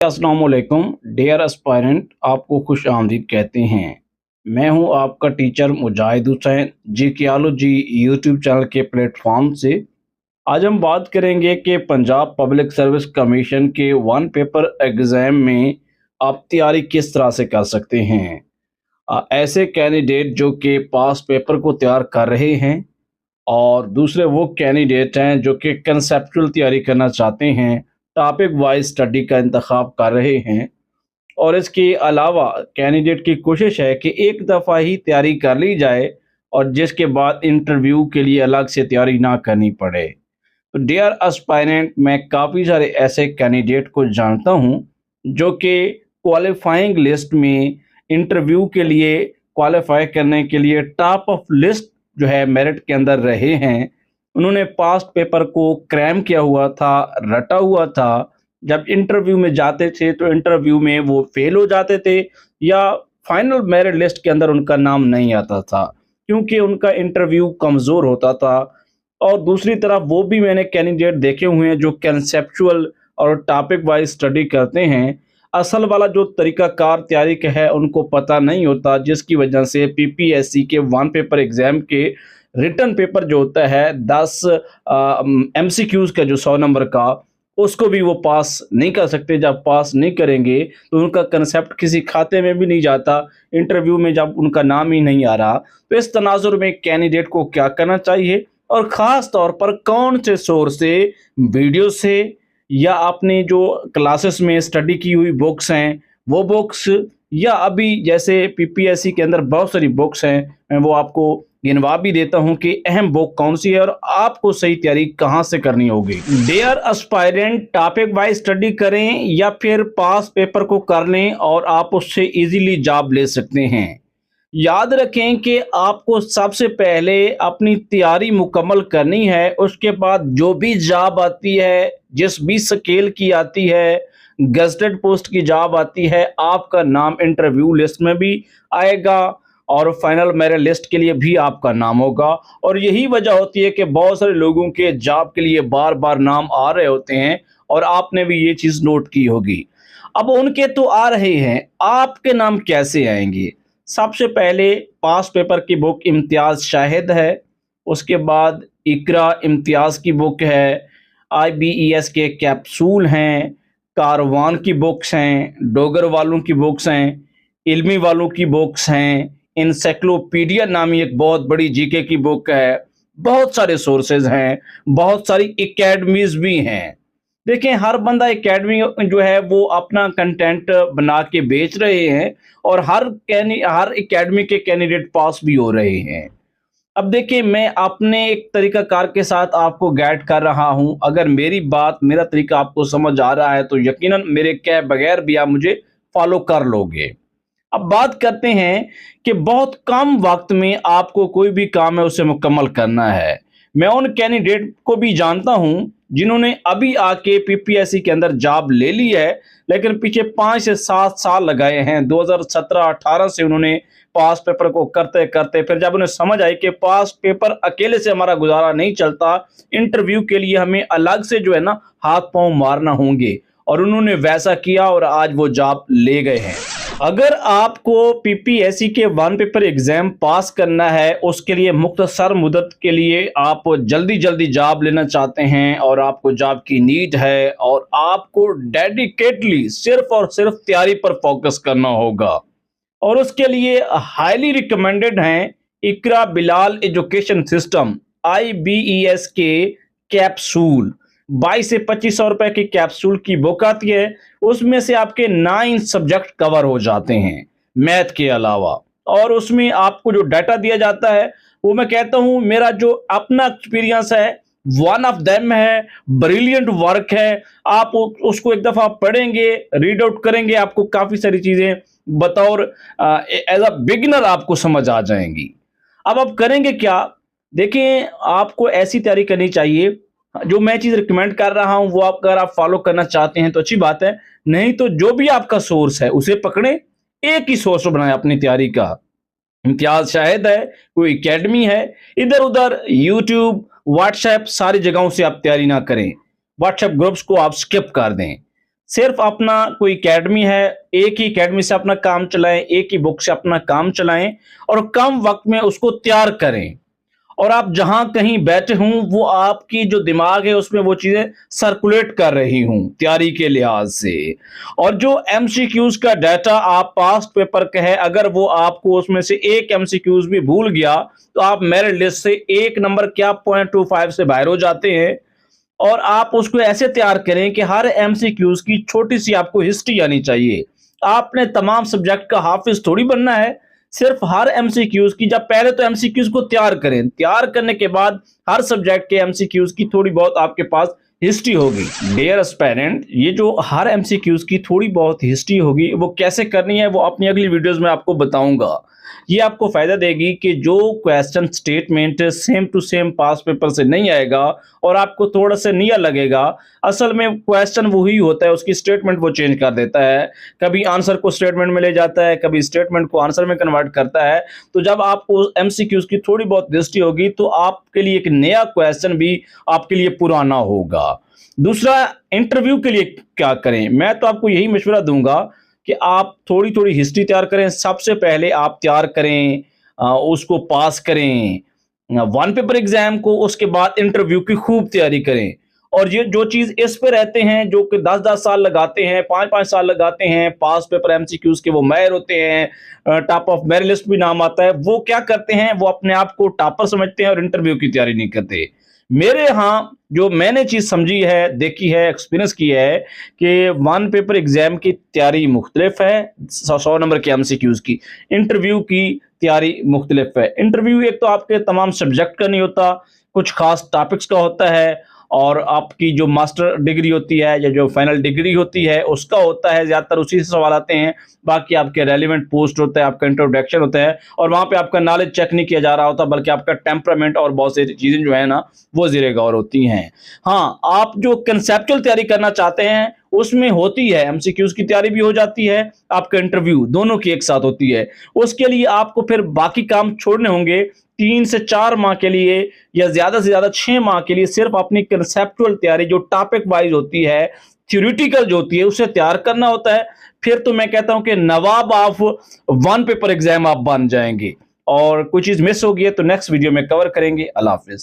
अस्सलाम वालेकुम dear aspirant, आपको खुश आमदीद कहते हैं। मैं हूं आपका टीचर मुजाहिद हुसैन जी यूट्यूब चैनल के प्लेटफॉर्म से। आज हम बात करेंगे कि पंजाब पब्लिक सर्विस कमीशन के वन पेपर एग्ज़ाम में आप तैयारी किस तरह से कर सकते हैं। ऐसे कैंडिडेट जो कि पास पेपर को तैयार कर रहे हैं और दूसरे वो कैंडिडेट हैं जो कि कंसेप्चुअल तैयारी करना चाहते हैं, टॉपिक वाइज स्टडी का इंतखाब कर रहे हैं। और इसके अलावा कैंडिडेट की कोशिश है कि एक दफ़ा ही तैयारी कर ली जाए और जिसके बाद इंटरव्यू के लिए अलग से तैयारी ना करनी पड़े। तो डियर एस्पायरेंट, मैं काफ़ी सारे ऐसे कैंडिडेट को जानता हूँ जो कि क्वालिफाइंग लिस्ट में इंटरव्यू के लिए क्वालिफाई करने के लिए टॉप ऑफ लिस्ट जो है मेरिट के अंदर रहे हैं। उन्होंने पास्ट पेपर को क्रैम किया हुआ था, रटा हुआ था। जब इंटरव्यू में जाते थे तो इंटरव्यू में वो फेल हो जाते थे या फाइनल मेरिट लिस्ट के अंदर उनका नाम नहीं आता था क्योंकि उनका इंटरव्यू कमज़ोर होता था। और दूसरी तरफ वो भी मैंने कैंडिडेट देखे हुए हैं जो कंसेप्चुअल और टॉपिक वाइज स्टडी करते हैं। असल वाला जो तरीक़ाकार तैयारी का है उनको पता नहीं होता, जिसकी वजह से पीपीएससी के वन पेपर एग्ज़ाम के रिटन पेपर जो होता है 10 एमसीक्यूज़ का जो 100 नंबर का, उसको भी वो पास नहीं कर सकते। जब पास नहीं करेंगे तो उनका कंसेप्ट किसी खाते में भी नहीं जाता, इंटरव्यू में जब उनका नाम ही नहीं आ रहा। तो इस तनाजुर में कैंडिडेट को क्या करना चाहिए और ख़ास तौर पर कौन से सोर्स से, वीडियो से या आपने जो क्लासेस में स्टडी की हुई बुक्स हैं वो बुक्स, या अभी जैसे पीपीएससी के अंदर बहुत सारी बुक्स हैं, मैं वो आपको गिनवा भी देता हूं कि अहम बुक कौन सी है और आपको सही तैयारी कहां से करनी होगी। Dear aspirant, topic wise study करें या फिर पास पेपर को कर लें और आप उससे इजीली जॉब ले सकते हैं। याद रखें कि आपको सबसे पहले अपनी तैयारी मुकम्मल करनी है, उसके बाद जो भी जॉब आती है, जिस भी स्केल की आती है, गजटेड पोस्ट की जॉब आती है, आपका नाम इंटरव्यू लिस्ट में भी आएगा और फाइनल मेरिट लिस्ट के लिए भी आपका नाम होगा। और यही वजह होती है कि बहुत सारे लोगों के जॉब के लिए बार बार नाम आ रहे होते हैं और आपने भी ये चीज़ नोट की होगी। अब उनके तो आ रहे हैं, आपके नाम कैसे आएंगे? सबसे पहले पास पेपर की बुक इम्तियाज़ शाहिद है, उसके बाद इकरा इम्तियाज़ की बुक है, आईबीईएस के कैप्सूल हैं, कारवान की बुक्स हैं, डोगर वालों की बुक्स हैं, इल्मी वालों की बुक्स हैं, इंसाइक्लोपीडिया नामी एक बहुत बड़ी जीके की बुक है। बहुत सारे सोर्सेज हैं, बहुत सारी एकेडमीज भी हैं। देखें, हर बंदा एकेडमी जो है वो अपना कंटेंट बना के बेच रहे हैं और हर एकेडमी के कैंडिडेट पास भी हो रहे हैं। अब देखिए, मैं अपने एक तरीकाकार के साथ आपको गाइड कर रहा हूं। अगर मेरा तरीका आपको समझ आ रहा है तो यकीनन मेरे कहे बगैर भी आप मुझे फॉलो कर लोगे। अब बात करते हैं कि बहुत कम वक्त में आपको कोई भी काम है उसे मुकम्मल करना है। मैं उन कैंडिडेट को भी जानता हूं जिन्होंने अभी आके पीपीएससी के अंदर जॉब ले ली है, लेकिन पीछे 5 से 7 साल लगाए हैं। 2017-18 से उन्होंने पास पेपर को करते करते फिर जब उन्हें समझ आई कि पास पेपर अकेले से हमारा गुजारा नहीं चलता, इंटरव्यू के लिए हमें अलग से जो है ना हाथ पांव मारना होंगे, और उन्होंने वैसा किया और आज वो जॉब ले गए हैं। अगर आपको पीपीएससी के वन पेपर एग्जाम पास करना है, उसके लिए मुख्तसर मुद्दत के लिए आप जल्दी जल्दी जॉब लेना चाहते हैं और आपको जॉब की नीड है और आपको डेडिकेटली सिर्फ और सिर्फ तैयारी पर फोकस करना होगा, और उसके लिए हाईली रिकमेंडेड हैं इकरा बिलाल एजुकेशन सिस्टम आईबीईएस के कैप्सूल। 22 से 2500 रुपए की कैप्सूल की बुक आती है, उसमें से आपके 9 सब्जेक्ट कवर हो जाते हैं मैथ के अलावा, और उसमें आपको जो डाटा दिया जाता है वो मैं कहता हूं मेरा जो अपना एक्सपीरियंस है, वन ऑफ देम है, ब्रिलियंट वर्क है। आप उसको एक दफा पढ़ेंगे, रीड आउट करेंगे, आपको काफी सारी चीजें बतौर एज अ बिगिनर आपको समझ आ जाएंगी। अब आप करेंगे क्या? देखिए, आपको ऐसी तैयारी करनी चाहिए, जो मैं चीज रिकमेंड कर रहा हूं वो अगर आप फॉलो करना चाहते हैं तो अच्छी बात है, नहीं तो जो भी आपका सोर्स है उसे पकड़े, एक ही सोर्स बनाए अपनी तैयारी का। इम्तियाज शाहिद है, कोई एकेडमी है, इधर उधर यूट्यूब, व्हाट्सएप, सारी जगहों से आप तैयारी ना करें। व्हाट्सएप ग्रुप्स को आप स्किप कर दें। सिर्फ अपना कोई एकेडमी है, एक ही एकेडमी से अपना काम चलाएं, एक ही बुक से अपना काम चलाएं और कम वक्त में उसको तैयार करें। और आप जहां कहीं बैठे हों वो आपकी जो दिमाग है उसमें वो चीजें सर्कुलेट कर रही हूं तैयारी के लिहाज से। और जो एमसीक्यूज का डाटा आप पास्ट पेपर का है, अगर वो आपको उसमें से एक एमसीक्यूज भी भूल गया तो आप मेरिट लिस्ट से 1 नंबर क्या 0.25 से बाहर हो जाते हैं। और आप उसको ऐसे तैयार करें कि हर एमसीक्यूज की छोटी सी आपको हिस्ट्री आनी चाहिए। आपने तमाम सब्जेक्ट का हाफिज थोड़ी बनना है, सिर्फ हर एमसीक्यूज की, जब पहले तो एमसीक्यूज को तैयार करें, तैयार करने के बाद हर सब्जेक्ट के एमसीक्यूज की थोड़ी बहुत आपके पास हिस्ट्री होगी। डियर एस्पायरेंट, ये जो हर एमसीक्यूज की थोड़ी बहुत हिस्ट्री होगी वो कैसे करनी है वो अपनी अगली वीडियोस में आपको बताऊंगा। ये आपको फायदा देगी कि जो question statement same to same past paper से नहीं आएगा और आपको थोड़ा सा नया लगेगा, असल में क्वेश्चन वही होता है, उसकी स्टेटमेंट वो चेंज कर देता है, कभी आंसर को स्टेटमेंट में ले जाता है, कभी स्टेटमेंट को आंसर में कन्वर्ट करता है। तो जब आपको एमसीक्यूज की थोड़ी बहुत हिस्ट्री होगी तो आपके लिए एक नया क्वेश्चन भी आपके लिए पुराना होगा। दूसरा, इंटरव्यू के लिए क्या करें, मैं तो आपको यही मशवरा दूंगा कि आप थोड़ी थोड़ी हिस्ट्री तैयार करें। सबसे पहले आप तैयार करें, उसको पास करें वन पेपर एग्जाम को, उसके बाद इंटरव्यू की खूब तैयारी करें। और ये जो चीज इस पे रहते हैं जो कि 10-10 साल लगाते हैं, 5-5 साल लगाते हैं, पास पेपर एमसीक्यूज के वो माहिर होते हैं, टॉप ऑफ मेरिट लिस्ट भी नाम आता है, वो क्या करते हैं, वो अपने आप को टॉपर समझते हैं और इंटरव्यू की तैयारी नहीं करते। मेरे यहाँ जो मैंने चीज समझी है, देखी है, एक्सपीरियंस की है कि वन पेपर एग्जाम की तैयारी मुख्तलिफ है 100 नंबर के एमसीक्यूज की, इंटरव्यू की तैयारी मुख्तलिफ है। इंटरव्यू एक तो आपके तमाम सब्जेक्ट का नहीं होता, कुछ खास टॉपिक्स का होता है, और आपकी जो मास्टर डिग्री होती है या जो फाइनल डिग्री होती है उसका होता है, ज्यादातर उसी से सवाल आते हैं। बाकी आपके रेलिवेंट पोस्ट होता है, आपका इंट्रोडक्शन होता है, और वहां पे आपका नॉलेज चेक नहीं किया जा रहा होता, बल्कि आपका टेम्परामेंट और बहुत सी चीजें जो है ना वो ज़ेरे गौर होती हैं। हाँ, आप जो कंसेप्चुअल तैयारी करना चाहते हैं उसमें होती है, एमसीक्यूज की तैयारी भी हो जाती है, आपका इंटरव्यू दोनों की एक साथ होती है। उसके लिए आपको फिर बाकी काम छोड़ने होंगे। 3 से 4 माह के लिए या ज्यादा से ज्यादा 6 माह के लिए सिर्फ अपनी कंसेप्चुअल तैयारी जो टॉपिक वाइज होती है, थ्योरेटिकल जो होती है, उसे तैयार करना होता है। फिर तो मैं कहता हूं कि नवाब ऑफ वन पेपर एग्जाम आप बन जाएंगे। और कोई चीज मिस हो गई है तो नेक्स्ट वीडियो में कवर करेंगे। अल्लाह हाफिज।